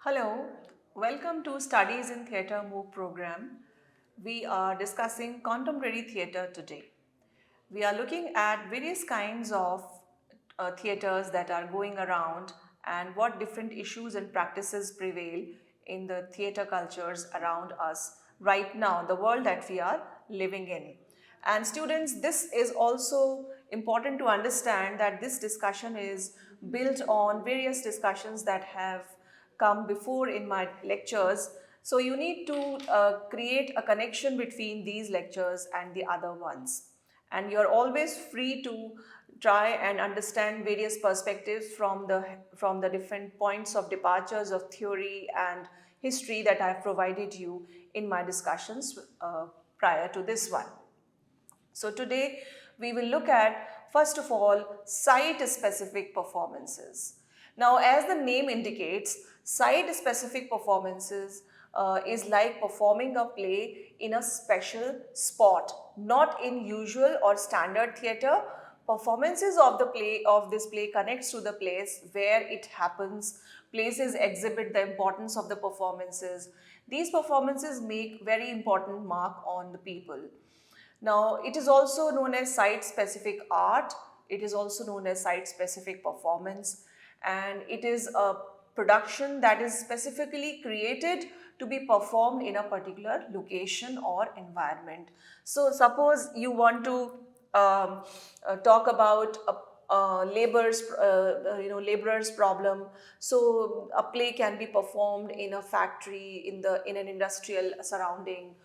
Hello, welcome to Studies in Theatre MOOC program. We are discussing contemporary theatre today. We are looking at various kinds of theatres that are going around and what different issues and practices prevail in the theatre cultures around us right now, the world that we are living in. And students, this is also important to understand that this discussion is built on various discussions that have come before in my lectures. So you need to create a connection between these lectures and the other ones. And you're always free to try and understand various perspectives from the different points of departures of theory and history that I've provided you in my discussions prior to this one. So today we will look at, first of all, site-specific performances. Now, as the name indicates, site-specific performances is like performing a play in a special spot, not in usual or standard theatre. Performances of this play connects to the place where it happens. Places exhibit the importance of the performances. These performances make very important mark on the people. Now, it is also known as site-specific art, it is also known as site-specific performance, and it is a production that is specifically created to be performed in a particular location or environment. So, suppose you want to talk about a laborer's problem. So a play can be performed in a factory, in an industrial surrounding,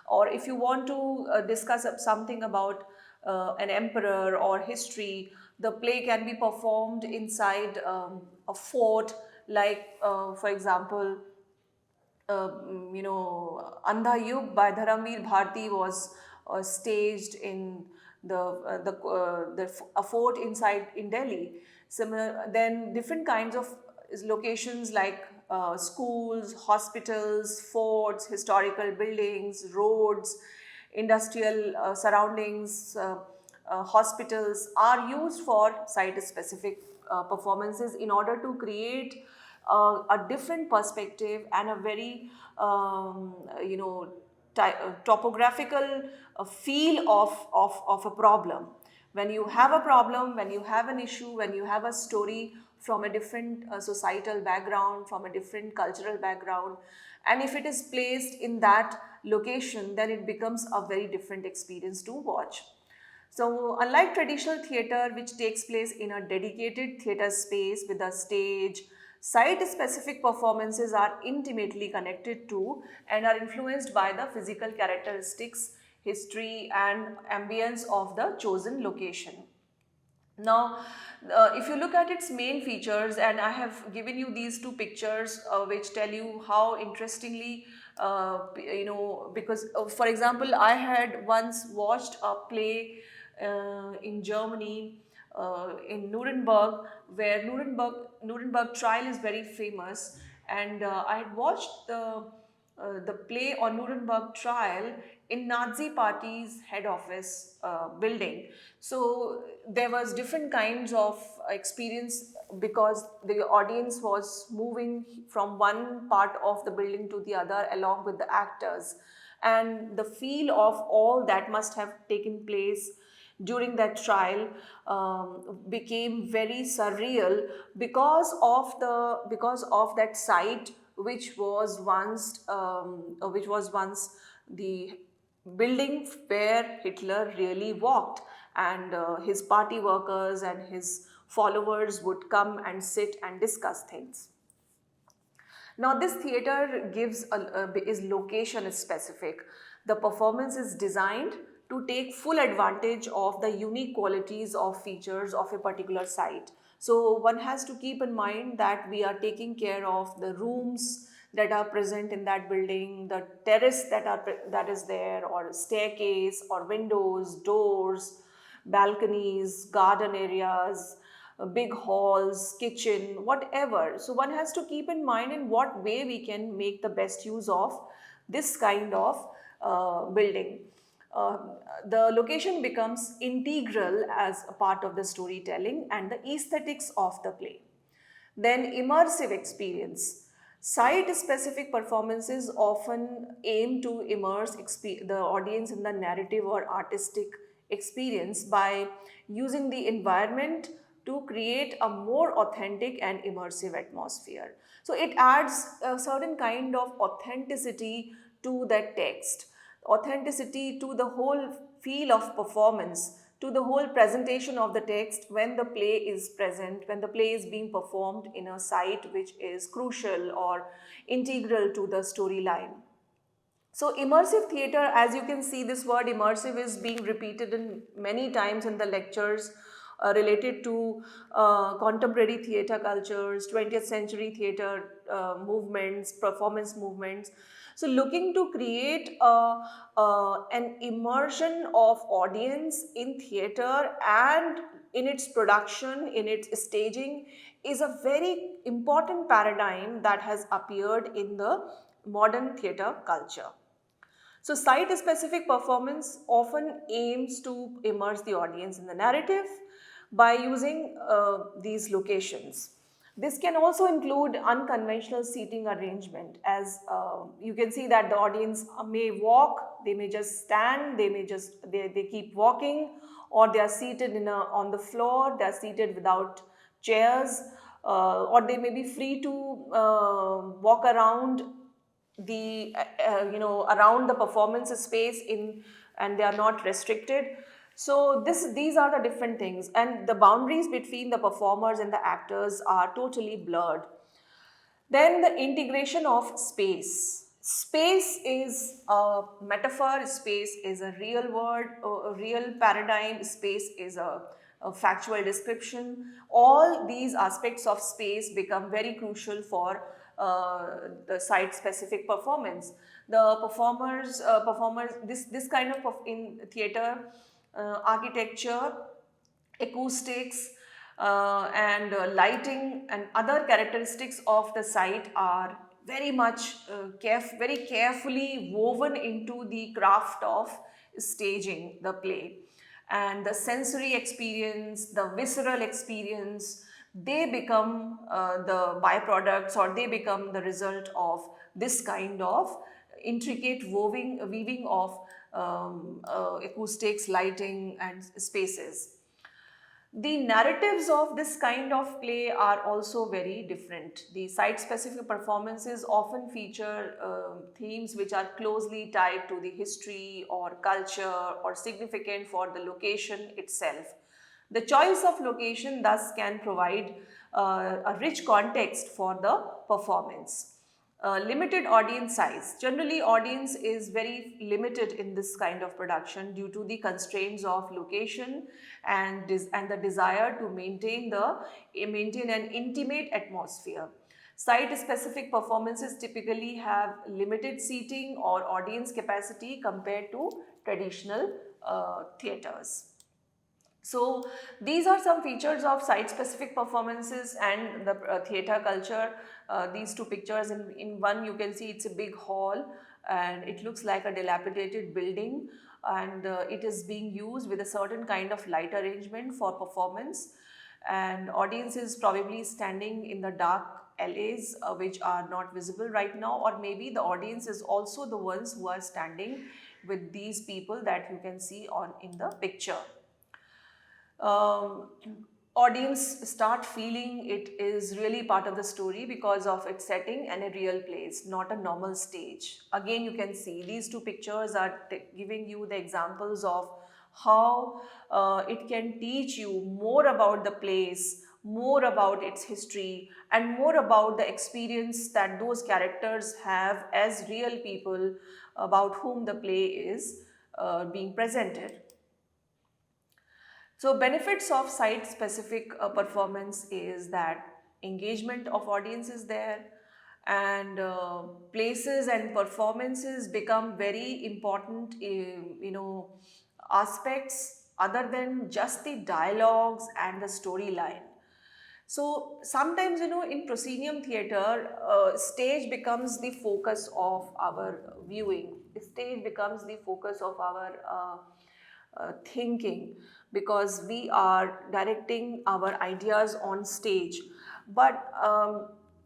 or if you want to discuss something about an emperor or history, the play can be performed inside a fort, like for example, Andha Yug by Dharamveer Bharti was staged in a fort inside in Delhi. Similar, then different kinds of locations like schools, hospitals, forts, historical buildings, roads, industrial surroundings, hospitals are used for site-specific performances in order to create a different perspective and a very topographical feel of a problem. When you have a problem, when you have an issue, when you have a story from a different societal background, from a different cultural background, and if it is placed in that location, then it becomes a very different experience to watch. So, unlike traditional theatre, which takes place in a dedicated theatre space with a stage, site-specific performances are intimately connected to and are influenced by the physical characteristics, history, and ambience of the chosen location. Now, if you look at its main features, and I have given you these two pictures which tell you how interestingly, because for example, I had once watched a play in Germany, in Nuremberg, where Nuremberg trial is very famous, and I had watched the play on Nuremberg trial in Nazi party's head office building. So there was different kinds of experience because the audience was moving from one part of the building to the other along with the actors, and the feel of all that must have taken place during that trial became very surreal because of that site which was once the building where Hitler really walked, and his party workers and his followers would come and sit and discuss things. Now, this theatre is location specific. The performance is designed to take full advantage of the unique qualities of features of a particular site. So one has to keep in mind that we are taking care of the rooms that are present in that building, the terrace that is there, or staircase, or windows, doors, balconies, garden areas, big halls, kitchen, whatever. So one has to keep in mind in what way we can make the best use of this kind of building. Uh, the location becomes integral as a part of the storytelling and the aesthetics of the play. Then immersive experience. Site-specific performances often aim to immerse the audience in the narrative or artistic experience by using the environment to create a more authentic and immersive atmosphere. So it adds a certain kind of authenticity to that text, authenticity to the whole feel of performance, to the whole presentation of the text when the play is present, when the play is being performed in a site which is crucial or integral to the storyline. So immersive theatre, as you can see, this word immersive is being repeated in many times in the lectures related to contemporary theatre cultures, 20th century theatre movements, performance movements. So looking to create an immersion of audience in theatre and in its production, in its staging, is a very important paradigm that has appeared in the modern theatre culture. So site-specific performance often aims to immerse the audience in the narrative by using these locations. This can also include unconventional seating arrangement, as you can see that the audience may walk, they may just stand, they keep walking, or they are seated on the floor, they are seated without chairs, or they may be free to walk around around the performance space in, and they are not restricted. So these are the different things, and the boundaries between the performers and the actors are totally blurred. Then the integration of space. Space is a metaphor, space is a real word, a real paradigm, space is a factual description. All these aspects of space become very crucial for the site-specific performance. The performers, this kind of in theatre, architecture, acoustics, and lighting and other characteristics of the site are very much very carefully woven into the craft of staging the play. And the sensory experience, the visceral experience, they become the byproducts, or they become the result of this kind of intricate weaving of acoustics, lighting and spaces. The narratives of this kind of play are also very different. The site-specific performances often feature themes which are closely tied to the history or culture or significant for the location itself. The choice of location thus can provide a rich context for the performance. Limited audience size. Generally, audience is very limited in this kind of production due to the constraints of location and the desire to maintain an intimate atmosphere. Site-specific performances typically have limited seating or audience capacity compared to traditional theatres. So these are some features of site-specific performances and the theatre culture. These two pictures, in one you can see it's a big hall and it looks like a dilapidated building, and it is being used with a certain kind of light arrangement for performance, and audience is probably standing in the dark alleys which are not visible right now, or maybe the audience is also the ones who are standing with these people that you can see in the picture. um, Audience start feeling it is really part of the story because of its setting and a real place, not a normal stage. Again, you can see these two pictures are giving you the examples of how it can teach you more about the place, more about its history, and more about the experience that those characters have as real people about whom the play is being presented. So benefits of site-specific performance is that engagement of audience is there, and places and performances become very important, aspects other than just the dialogues and the storyline. So sometimes, in proscenium theatre, stage becomes the focus of our viewing. Stage becomes the focus of our thinking, because we are directing our ideas on stage. But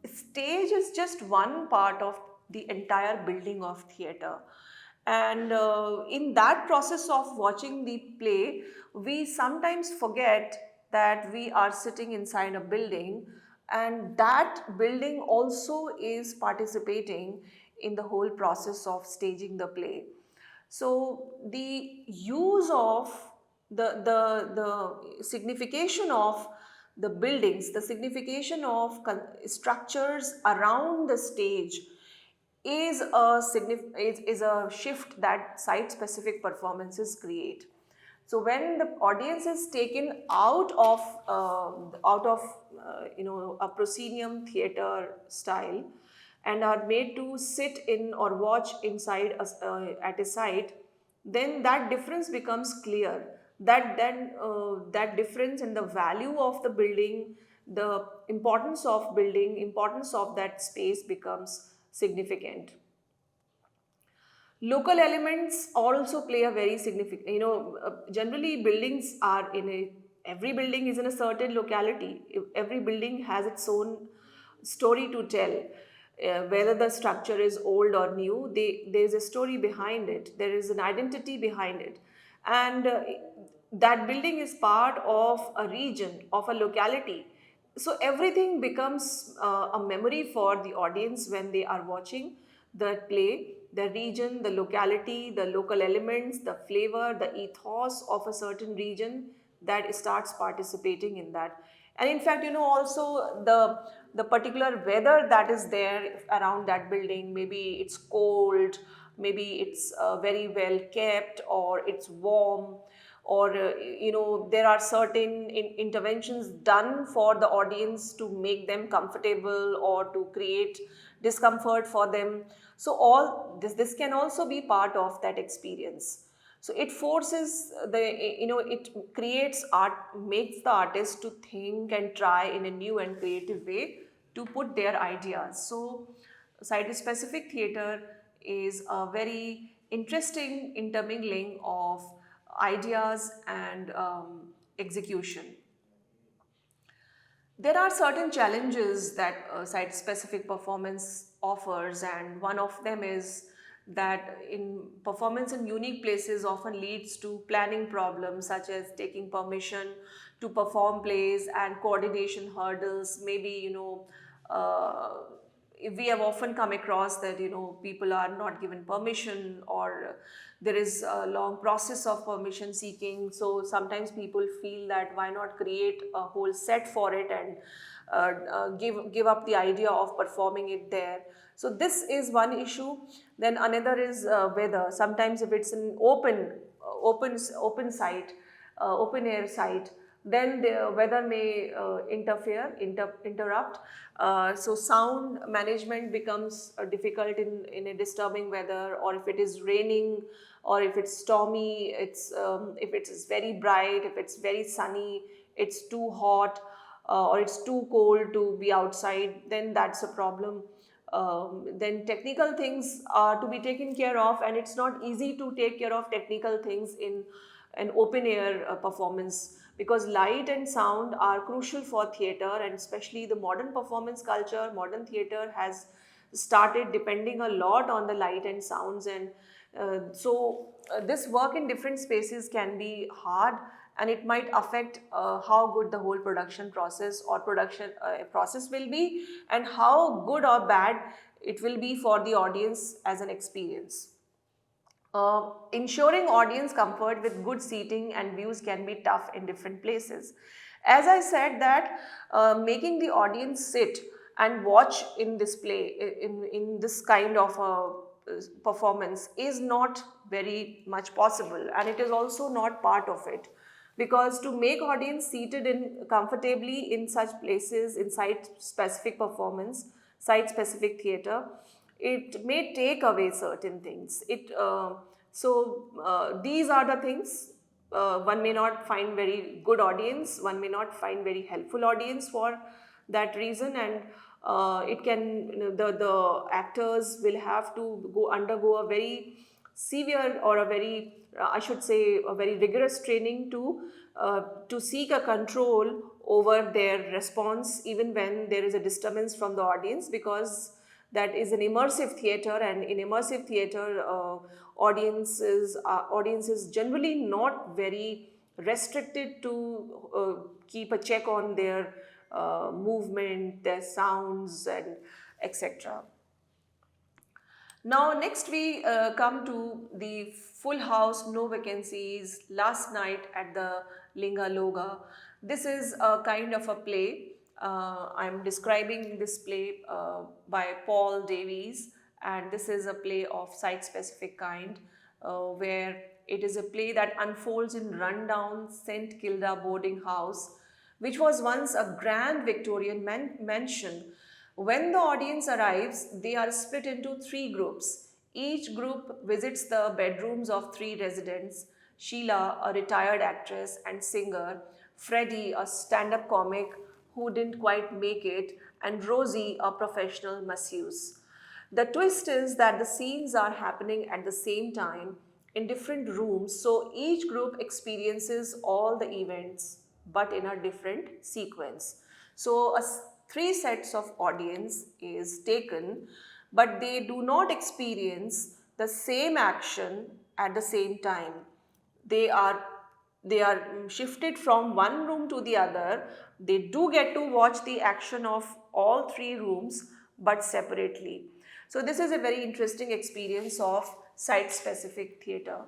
stage is just one part of the entire building of theater. And in that process of watching the play, we sometimes forget that we are sitting inside a building, and that building also is participating in the whole process of staging the play. So the use of the signification of the buildings, the signification of structures around the stage is a shift that site specific performances create. So when the audience is taken out of a proscenium theater style and are made to sit in or watch inside at a site, then that difference becomes clear. That difference in the value of the building, the importance of that space becomes significant. Local elements also play a very significant, generally buildings are in a, every building is in a certain locality. Every building has its own story to tell. Whether the structure is old or new, there's a story behind it, there is an identity behind it. And that building is part of a region, of a locality. So everything becomes a memory for the audience when they are watching the play. The region, the locality, the local elements, the flavor, the ethos of a certain region that starts participating in that. And in fact, also the particular weather that is there around that building, maybe it's cold, maybe it's very well kept, or it's warm, or there are certain interventions done for the audience to make them comfortable or to create discomfort for them. So all this can also be part of that experience. So it forces it creates art, makes the artist to think and try in a new and creative way to put their ideas. So site specific theater is a very interesting intermingling of ideas and execution. There are certain challenges that site specific performance offers, and one of them is that in performance in unique places often leads to planning problems such as taking permission to perform plays and coordination hurdles. Maybe uh, we have often come across that people are not given permission, or there is a long process of permission seeking. So sometimes people feel that why not create a whole set for it and give up the idea of performing it there. So this is one issue. Then another is weather. Sometimes if it's an open site, open air site, then the weather may interrupt. So sound management becomes difficult in a disturbing weather, or if it is raining, or if it's stormy, if it's very bright, if it's very sunny, it's too hot, or it's too cold to be outside, then that's a problem. Then technical things are to be taken care of, and it's not easy to take care of technical things in an open air performance, because light and sound are crucial for theatre, and especially the modern performance culture. Modern theatre has started depending a lot on the light and sounds, and this work in different spaces can be hard, and it might affect how good the whole production process or production process will be, and how good or bad it will be for the audience as an experience. Ensuring audience comfort with good seating and views can be tough in different places. As I said that making the audience sit and watch in this play, in this kind of a performance is not very much possible, and it is also not part of it, because to make audience seated in comfortably in such places, in site specific performance, site specific theatre, it may take away certain things. These are the things. One may not find very good audience, one may not find very helpful audience for that reason, and it can, the actors will have to undergo a very severe, or a very I should say a very rigorous training to seek a control over their response even when there is a disturbance from the audience, because that is an immersive theater, and in immersive theater audiences generally not very restricted to keep a check on their movement, their sounds, and etc. Now, next we come to the Full House, No Vacancies, last night at the Linga Loga. This is a kind of a play. I'm describing this play by Paul Davies, and this is a play of site-specific kind, where it is a play that unfolds in rundown St. Kilda boarding house, which was once a grand Victorian mansion. When the audience arrives, they are split into three groups. Each group visits the bedrooms of three residents: Sheila, a retired actress and singer; Freddie, a stand up comic who didn't quite make it; and Rosie, a professional masseuse. The twist is that the scenes are happening at the same time in different rooms, so each group experiences all the events but in a different sequence. So, three sets of audience is taken, but they do not experience the same action at the same time. They are they are shifted from one room to the other. They do get to watch the action of all three rooms, but separately. So this is a very interesting experience of site specific theatre.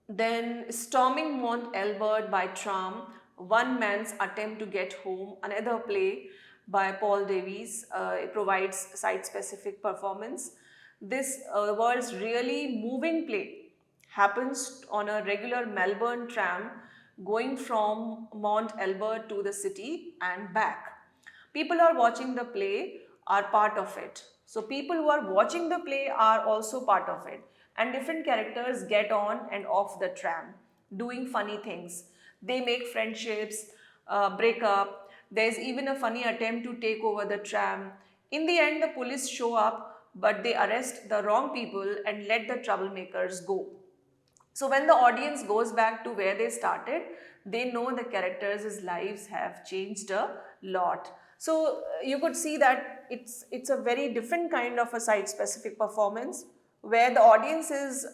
Then Storming Mont Albert by Tram, One Man's Attempt to Get Home, another play by Paul Davies. It provides site-specific performance. This world's really moving play happens on a regular Melbourne tram going from Mont Albert to the city and back. People are watching the play are part of it. So people who are watching the play are also part of it. And different characters get on and off the tram doing funny things. They make friendships, break up. There's even a funny attempt to take over the tram. In the end, the police show up, but they arrest the wrong people and let the troublemakers go. So when the audience goes back to where they started, they know the characters' lives have changed a lot. So you could see that it's a very different kind of a site-specific performance, where the audience is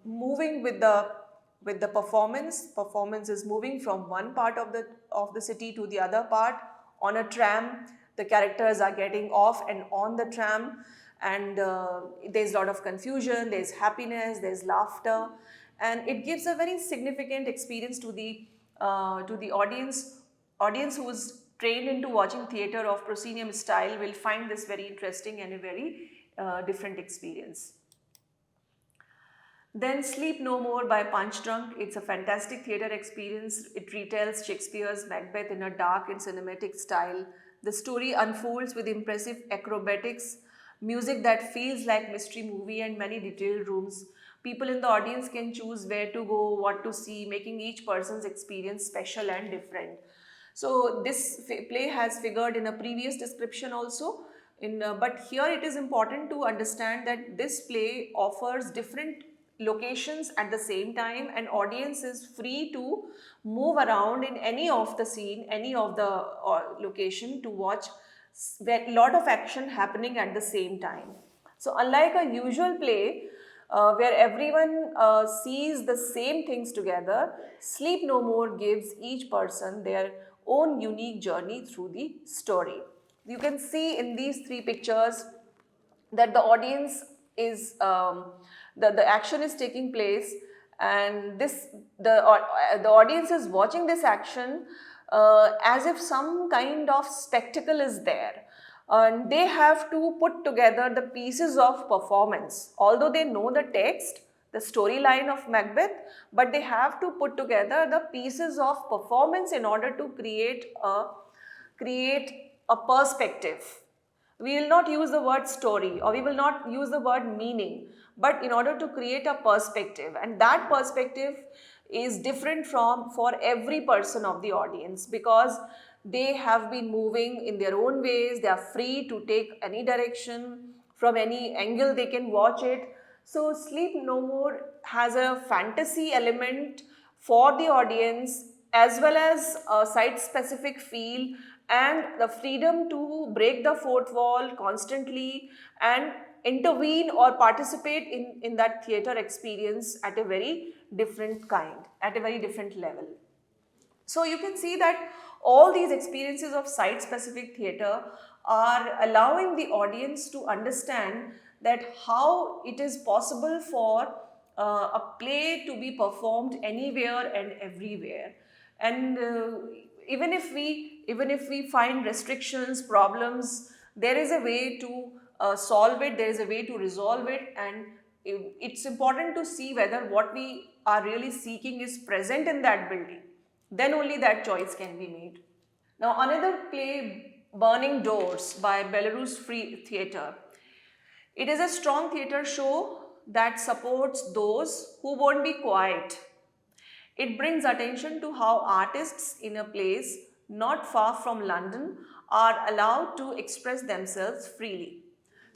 moving with the performance. Performance is moving from one part of the city to the other part on a tram. The characters are getting off and on the tram, and there's a lot of confusion, there's happiness, there's laughter, and it gives a very significant experience to the audience who is trained into watching theatre of proscenium style will find this very interesting and a very different experience. Then Sleep No More by Punch Drunk. It's a fantastic theatre experience. It retells Shakespeare's Macbeth in a dark and cinematic style. The story unfolds with impressive acrobatics, music that feels like mystery movie, and many detailed rooms. People in the audience can choose where to go, what to see, making each person's experience special and different. So this play has figured in a previous description also. But here it is important to understand that this play offers different locations at the same time, and audience is free to move around in any of the scene, any of the location to watch a lot of action happening at the same time. So unlike a usual play where everyone sees the same things together, Sleep No More gives each person their own unique journey through the story. You can see in these three pictures that the audience is the action is taking place, and the audience is watching this action as if some kind of spectacle is there, and they have to put together the pieces of performance. Although they know the text, the storyline of Macbeth, but they have to put together the pieces of performance in order to create a perspective. We will not use the word story, or we will not use the word meaning, but in order to create a perspective, and that perspective is different for every person of the audience, because they have been moving in their own ways. They are free to take any direction, from any angle they can watch it. So Sleep No More has a fantasy element for the audience, as well as a site-specific feel and the freedom to break the fourth wall constantly and intervene or participate in that theatre experience at a very different kind, at a very different level. So you can see that all these experiences of site-specific theatre are allowing the audience to understand that how it is possible for a play to be performed anywhere and everywhere. And even if we find restrictions, problems, there is a way to solve it, there is a way to resolve it, and it's important to see whether what we are really seeking is present in that building. Then only that choice can be made. Now, another play, Burning Doors by Belarus Free Theatre. It is a strong theatre show that supports those who won't be quiet. It brings attention to how artists in a place not far from London are allowed to express themselves freely.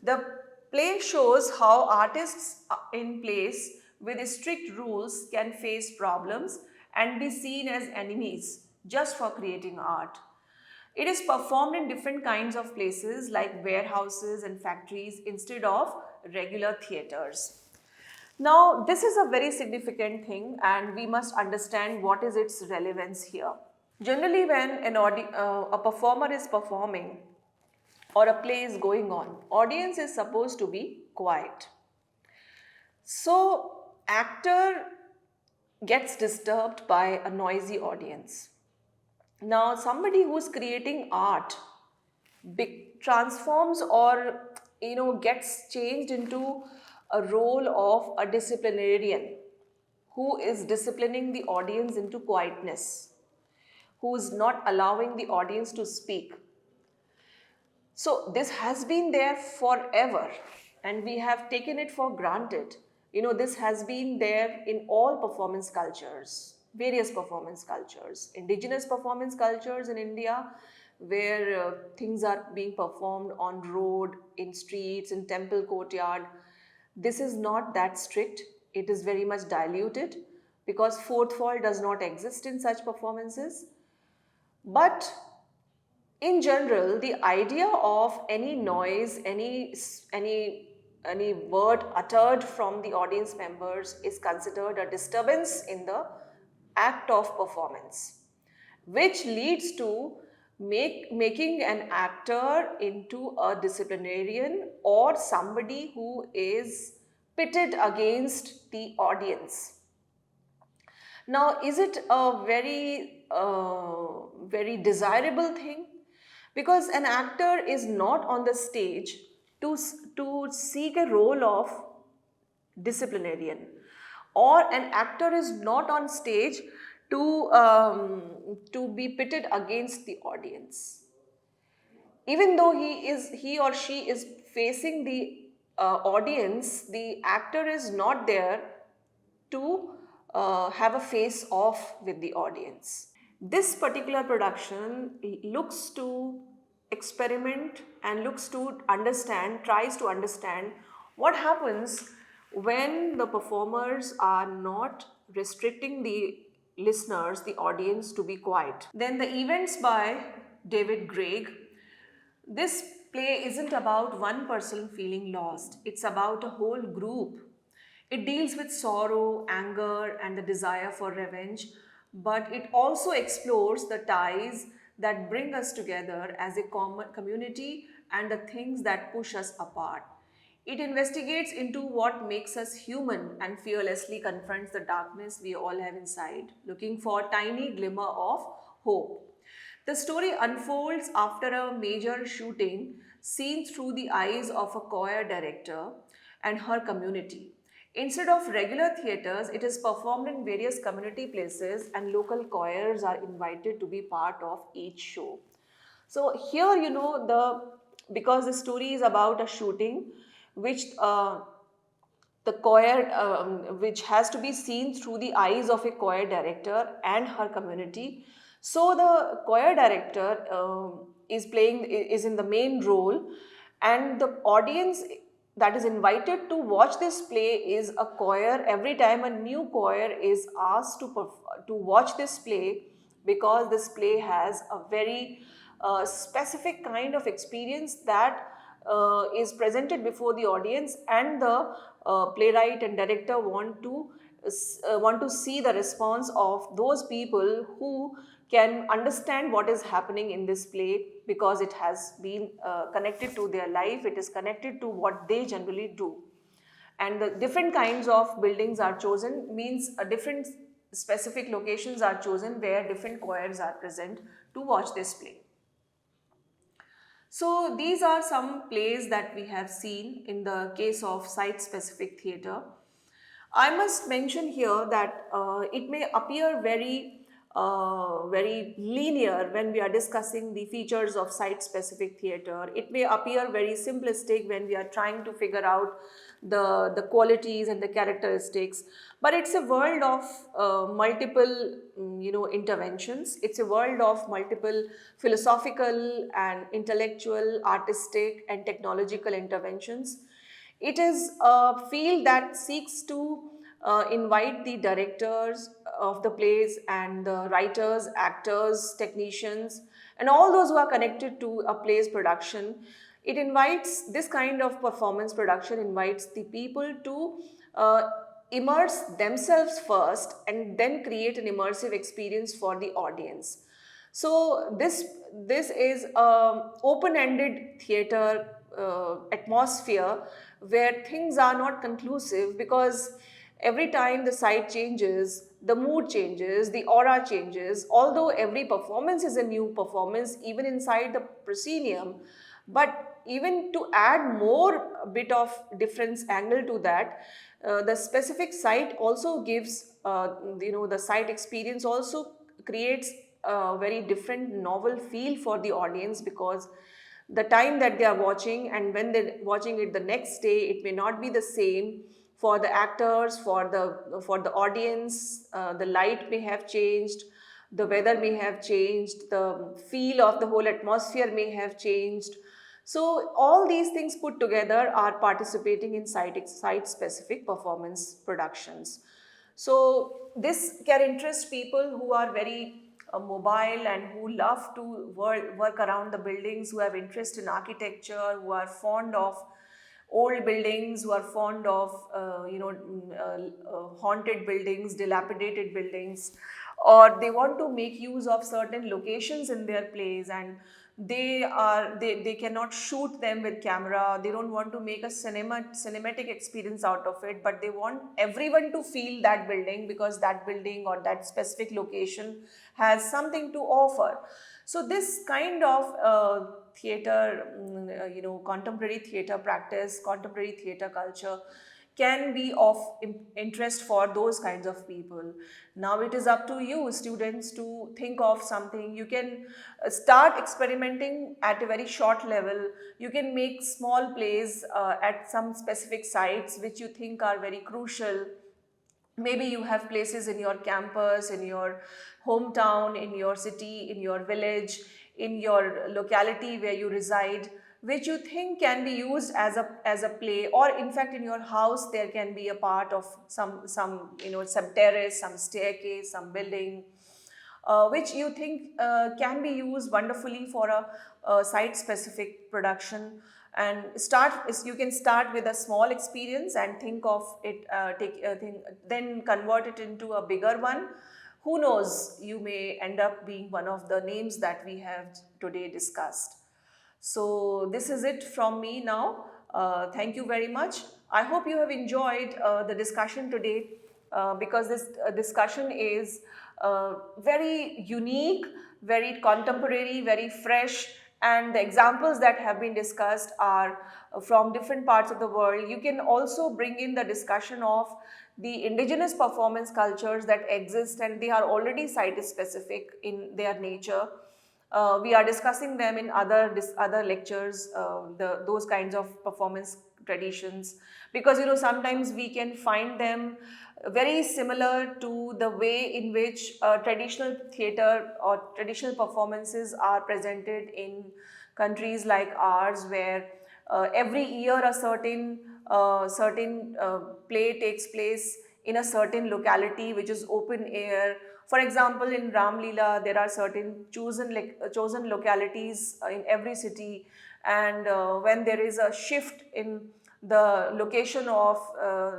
The play shows how artists in place with strict rules can face problems and be seen as enemies just for creating art. It is performed in different kinds of places like warehouses and factories instead of regular theatres. Now, this is a very significant thing and we must understand what is its relevance here. Generally, when a performer is performing or a play is going on, audience is supposed to be quiet. So, actor gets disturbed by a noisy audience. Now, somebody who's creating art transforms or gets changed into a role of a disciplinarian who is disciplining the audience into quietness, who is not allowing the audience to speak. So this has been there forever and we have taken it for granted. This has been there in all performance cultures, various performance cultures, indigenous performance cultures in India, where things are being performed on road, in streets, in temple courtyard. This is not that strict. It is very much diluted because fourth wall does not exist in such performances. But in general, the idea of any noise, any word uttered from the audience members is considered a disturbance in the act of performance, which leads to making an actor into a disciplinarian or somebody who is pitted against the audience. Now, is it a very desirable thing? Because an actor is not on the stage to seek a role of disciplinarian, or an actor is not on stage to be pitted against the audience. Even though he or she is facing the audience, the actor is not there to have a face off with the audience. This particular production looks to experiment and tries to understand what happens when the performers are not restricting the listeners, the audience, to be quiet. Then the events by David Gregg. This play isn't about one person feeling lost, it's about a whole group. It deals with sorrow, anger, and the desire for revenge, but it also explores the ties that bring us together as a common community and the things that push us apart. It investigates into what makes us human and fearlessly confronts the darkness we all have inside, looking for a tiny glimmer of hope. The story unfolds after a major shooting seen through the eyes of a choir director and her community. Instead of regular theatres, it is performed in various community places and local choirs are invited to be part of each show. So here, because the story is about a shooting which the choir, which has to be seen through the eyes of a choir director and her community. So the choir director is in the main role, and the audience that is invited to watch this play is a choir. Every time a new choir is asked to watch this play, because this play has a very specific kind of experience that is presented before the audience, and the playwright and director want to see the response of those people who can understand what is happening in this play, because it has been connected to their life, it is connected to what they generally do. And the different kinds of buildings are chosen, means different specific locations are chosen where different choirs are present to watch this play. So these are some plays that we have seen in the case of site-specific theatre. I must mention here that it may appear very linear when we are discussing the features of site-specific theatre. It may appear very simplistic when we are trying to figure out the qualities and the characteristics, but it's a world of multiple interventions. It's a world of multiple philosophical and intellectual, artistic and technological interventions. It is a field that seeks to invite the directors of the plays and the writers, actors, technicians, and all those who are connected to a play's production. It invites this kind of performance production, invites the people to immerse themselves first and then create an immersive experience for the audience. So this is open-ended theatre atmosphere where things are not conclusive, because every time the site changes, the mood changes, the aura changes. Although every performance is a new performance, even inside the proscenium, but even to add more bit of difference angle to that, the specific site also gives the site experience also creates a very different novel feel for the audience, because the time that they are watching and when they're watching it the next day, it may not be the same for the actors, for the audience. The light may have changed, the weather may have changed, the feel of the whole atmosphere may have changed. So all these things put together are participating in site specific performance productions. So this can interest people who are very mobile and who love to work around the buildings, who have interest in architecture, who are fond of old buildings, who are fond of haunted buildings, dilapidated buildings, or they want to make use of certain locations in their plays, and they cannot shoot them with camera. They don't want to make a cinematic experience out of it, but they want everyone to feel that building, because that building or that specific location has something to offer. So this kind of theatre, contemporary theatre practice, contemporary theatre culture can be of interest for those kinds of people. Now it is up to you, students, to think of something. You can start experimenting at a very short level. You can make small plays at some specific sites which you think are very crucial. Maybe you have places in your campus, in your hometown, in your city, in your village, in your locality where you reside, which you think can be used as a play, or in fact in your house there can be a part of some terrace, some staircase, some building, which you think can be used wonderfully for a site specific production. And you can start with a small experience and think of it, then convert it into a bigger one. Who knows, you may end up being one of the names that we have today discussed. So this is it from me now. Thank you very much. I hope you have enjoyed the discussion today, because this discussion is very unique, very contemporary, very fresh, and the examples that have been discussed are from different parts of the world. You can also bring in the discussion of the indigenous performance cultures that exist, and they are already site specific in their nature. We are discussing them in other lectures, those kinds of performance traditions, because sometimes we can find them very similar to the way in which traditional theatre or traditional performances are presented in countries like ours, where every year a certain play takes place in a certain locality which is open air. For example, in Ram Leela, there are certain chosen localities in every city, and when there is a shift in the location of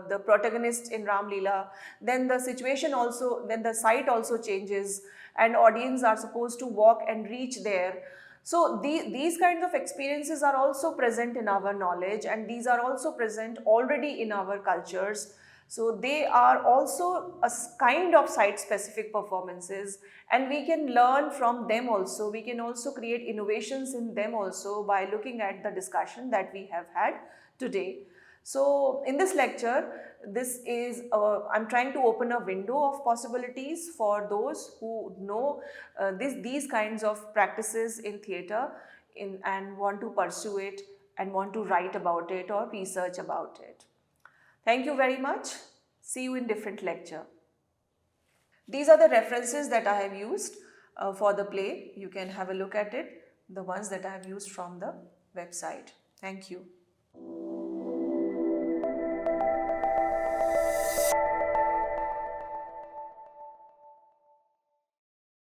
the protagonist in Ram Leela, then the situation also, then the site also changes, and audience are supposed to walk and reach there. So these kinds of experiences are also present in our knowledge, and these are also present already in our cultures. So they are also a kind of site specific performances, and we can learn from them also. We can also create innovations in them also by looking at the discussion that we have had today. So in this lecture, I'm trying to open a window of possibilities for those who know these kinds of practices in theatre and want to pursue it and want to write about it or research about it. Thank you very much. See you in different lecture. These are the references that I have used for the play. You can have a look at it, the ones that I have used from the website. Thank you.